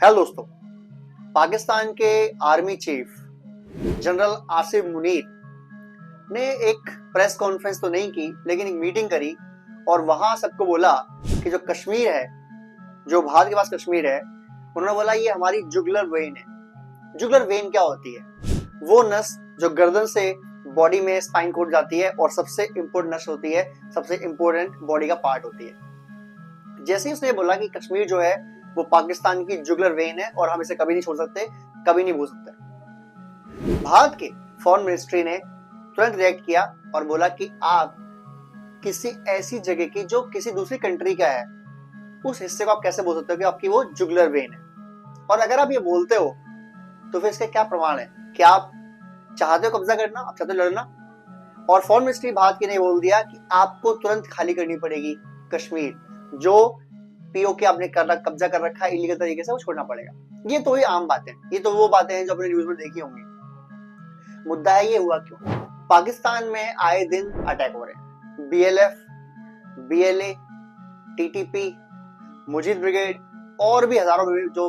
Hello दोस्तों, पाकिस्तान के army chief general Asif Munir ने एक प्रेस कॉन्फ्रेंस तो नहीं की, लेकिन एक मीटिंग करी और वहां सबको बोला कि जो कश्मीर है, जो भारत के पास कश्मीर है, उन्होंने बोला ये हमारी जुगुलर वेन है। जुगुलर वेन क्या होती है? वो नस जो गर्दन से बॉडी में स्पाइन कोड जाती है और सबसे इंपोर्टेंट नस होती है, सबसे इंपोर्टेंट बॉडी का पार्ट होती है। जैसे ही उसने बोला कि कश्मीर जो है वो पाकिस्तान की जुगुलर वेन है और हम इसे कभी नहीं छोड़ सकते, कभी नहीं भूल सकते, भारत के फॉरेन मिनिस्ट्री ने तुरंत रिएक्ट किया और बोला कि आप किसी ऐसी जगह की जो किसी दूसरी कंट्री का है, उस हिस्से को आप कैसे बोल सकते हो कि आपकी वो जुगुलर वेन है? और अगर आप ये बोलते हो तो फिर इसके क्या प्रमाण है? क्या आप चाहते हो कब्जा करना, आप चाहते हो लड़ना? और फॉरेन मिनिस्ट्री भारत की ने बोल दिया कि आपको तुरंत खाली करनी पड़ेगी कश्मीर, जो पीओके आपने कब्जा कर रखा है इलीगल तरीके से, वो छोड़ना पड़ेगा। ये तो ही आम बातें, ये तो वो बातें हैं जो अपने न्यूज में देखी होंगी। मुद्दा है ये हुआ क्यों? पाकिस्तान में आए दिन अटैक हो रहे हैं। BLF, BLA, TTP, Mujib brigade और भी हजारों जो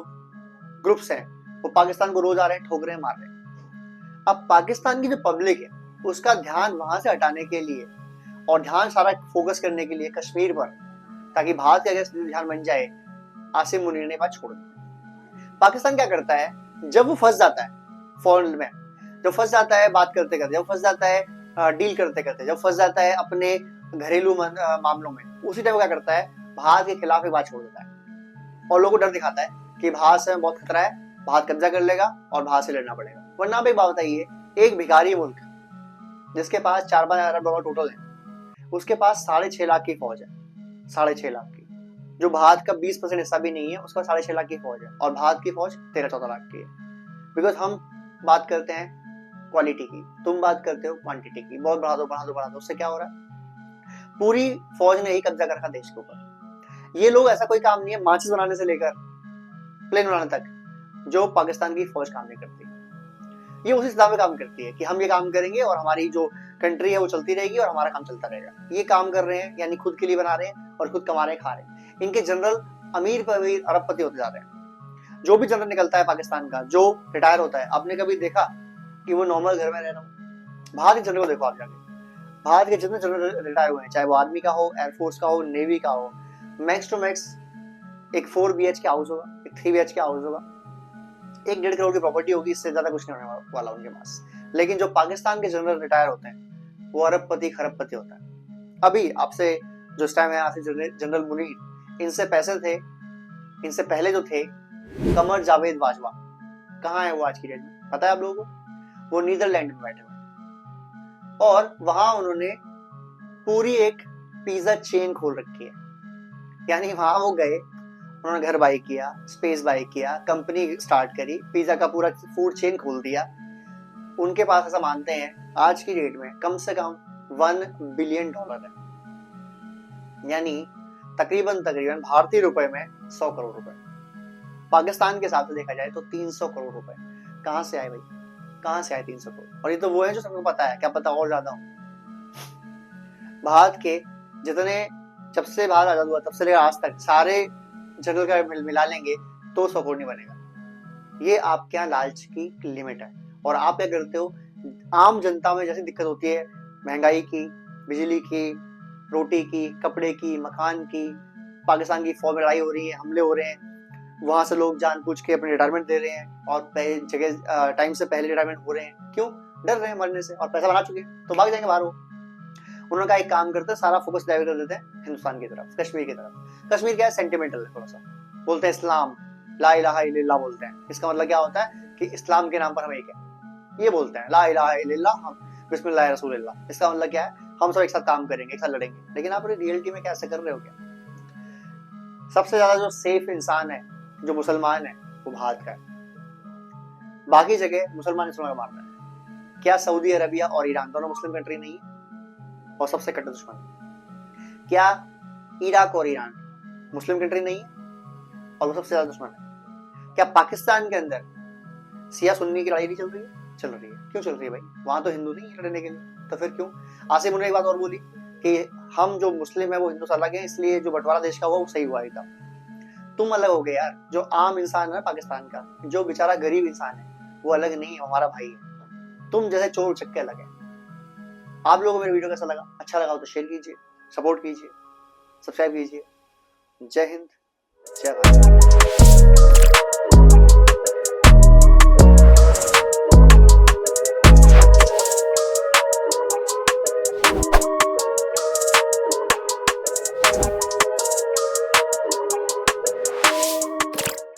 ग्रुप्स हैं वो पाकिस्तान को रोज आ रहे हैं, ठोक रहे हैं, मार रहे हैं। अब पाकिस्तान की जो पब्लिक है उसका ध्यान वहां से हटाने के लिए और ध्यान सारा फोकस करने के लिए कश्मीर पर, ताकि भारत का अगर ध्यान बन जाए, आसिफ मुनीर ने बात छोड़ दी। पाकिस्तान क्या करता है, जब वो फंस जाता है फॉरेन में, जब फंस जाता है बात करते करते, जब फंस जाता है डील करते करते, जब फंस जाता है अपने घरेलू मामलों में, उसी टाइम क्या करता है, भारत के खिलाफ ही बात छोड़ देता है और लोगों को डर दिखाता है कि भारत से बहुत खतरा है, भारत कब्जा कर लेगा और भारत से लड़ना पड़ेगा। वरना आप एक बात बताइए, एक भिखारी मुल्क जिसके पास 4-5 अरब डॉलर टोटल है, उसके पास 6.5 लाख की फौज है, 6.5 लाख की, जो भारत का 20% हिस्सा भी नहीं है, उसका 6.5 लाख की फौज है और भारत की फौज 13-14 लाख की है। बिकॉज हम बात करते हैं क्वालिटी की, तुम बात करते हो क्वांटिटी की, बहुत बढ़ा दो बढ़ा दो बढ़ा दो, उससे क्या हो रहा है? पूरी फौज ने ही कब्जा कर रखा देश के ऊपर। ये लोग, ऐसा कोई काम नहीं है माचिस बनाने से लेकर प्लेन बनाने तक जो पाकिस्तान की फौज काम नहीं करती। ये उसी सिद्धांत में काम करती है कि हम ये काम करेंगे और हमारी जो कंट्री है वो चलती रहेगी और हमारा काम चलता रहेगा। ये काम कर रहे हैं, यानी खुद के लिए बना रहे हैं और खुद कमा रहे हैं, खा रहे हैं। इनके जनरल अमीर पर अमीर, अरबपति होते जा रहे हैं। जो भी जनरल निकलता है पाकिस्तान का, जो रिटायर होता है, आपने कभी देखा कि वो नॉर्मल घर में रह रहा हो? भारत के जनरल को देखो आप जाके, भारत के जितने जनरल रिटायर हुए हैं, चाहे वो आर्मी का हो, एयरफोर्स का हो, नेवी का हो, मैक्स टू मैक्स एक 4 BHK हाउस होगा, एक 3 BHK हाउस होगा, 1-1.5 करोड़ की प्रॉपर्टी होगी, इससे ज्यादा कुछ नहीं होने वाला उनके पास। लेकिन जो पाकिस्तान के जनरल रिटायर होते हैं वो अरबपति खरबपति होता है। अभी आपसे जो इस टाइम है आसिफ जनरल मुनीर, इनसे पैसे थे, इनसे पहले जो थे कमर जावेद बाजवा, कहाँ है वो आज की डेट में, पता है आप लोगों को? वो नीदरलैंड में बैठे हुए और वहां उन्होंने पूरी एक पिज्जा चेन खोल रखी है। यानी वहां वो गए, उन्होंने घर बाई किया, स्पेस बाई किया, कंपनी स्टार्ट करी, पिज्जा का पूरा फूड चेन खोल दिया। उनके पास ऐसा मानते हैं आज की डेट में कम से कम $1 बिलियन है, यानी तकरीबन भारतीय रुपए में 100 करोड़ रुपए। पाकिस्तान के हिसाब से देखा जाए तो 300 करोड़ रुपए कहां से आए भाई, कहां से आए 300 करोड़? और ये तो वो है जो सबको पता है, क्या पता और ज्यादा हो। भारत के जितने, जब से भारत आजाद हुआ तब से लेकर आज तक सारे जनरल का मिला लेंगे तो 100 करोड़ नहीं बनेगा। ये आपके यहाँ लालच की लिमिट है। और आप क्या करते हो, आम जनता में जैसी दिक्कत होती है, महंगाई की, बिजली की, रोटी की, कपड़े की, मकान की, पाकिस्तान की फौज में लड़ाई हो रही है, हमले हो रहे हैं, वहां से लोग जानबूझ के अपने रिटायरमेंट दे रहे हैं और जगह टाइम से पहले रिटायरमेंट हो रहे हैं। क्यों? डर रहे हैं मरने से, और पैसा बना चुके हैं तो भाग जाएंगे बाहर। उन्होंने कहा एक काम करते हैं, सारा फोकस डाइवर्ट कर देते हैं हिंदुस्तान की तरफ, कश्मीर की तरफ। कश्मीर क्या है, सेंटिमेंटल है थोड़ा सा, बोलते हैं इस्लाम, ला इलाहा इल्लल्लाह बोलते हैं। इसका मतलब क्या होता है कि इस्लाम के नाम पर हम एक है, ये बोलते हैं ला इलाहा इल्लल्लाह, हम बिस्मिल्लाह रसूलुल्लाह। इसका मतलब क्या है, हम सब एक साथ काम करेंगे, एक साथ लड़ेंगे। लेकिन आप रियलिटी में क्या ऐसा कर रहे हो क्या? सबसे ज्यादा जो सेफ इंसान है, जो मुसलमान है, वो भारत का है। बाकी जगह मुसलमान का मानना है। क्या सऊदी अरबिया और ईरान दोनों मुस्लिम कंट्री नहीं है और सबसे कट्टर दुश्मन? क्या इराक और ईरान मुस्लिम कंट्री नहीं है और वो सबसे ज्यादा दुश्मन है? क्या पाकिस्तान के अंदर सिया सुन्नी की लड़ाई नहीं चल रही है? चल रही है। क्यों चल रही है भाई? वहां तो हिंदू नहीं है लड़ने के लिए, तो फिर क्यों? आसिफ मुनीर एक बात और बोली कि हम जो मुस्लिम है वो हिंदू से अलग है, इसलिए जो बंटवारा देश का हुआ वो सही हुआ था। तुम अलग हो गए यार। जो आम इंसान है ना पाकिस्तान का, जो बेचारा गरीब इंसान है, वो अलग नहीं है, हमारा भाई है। तुम जैसे चोर उचक्के अलग है। आप लोगों को मेरा वीडियो कैसा लगा? अच्छा लगा हो तो शेयर कीजिए, सपोर्ट कीजिए, सब्सक्राइब कीजिए। जय हिंद, जय भारत।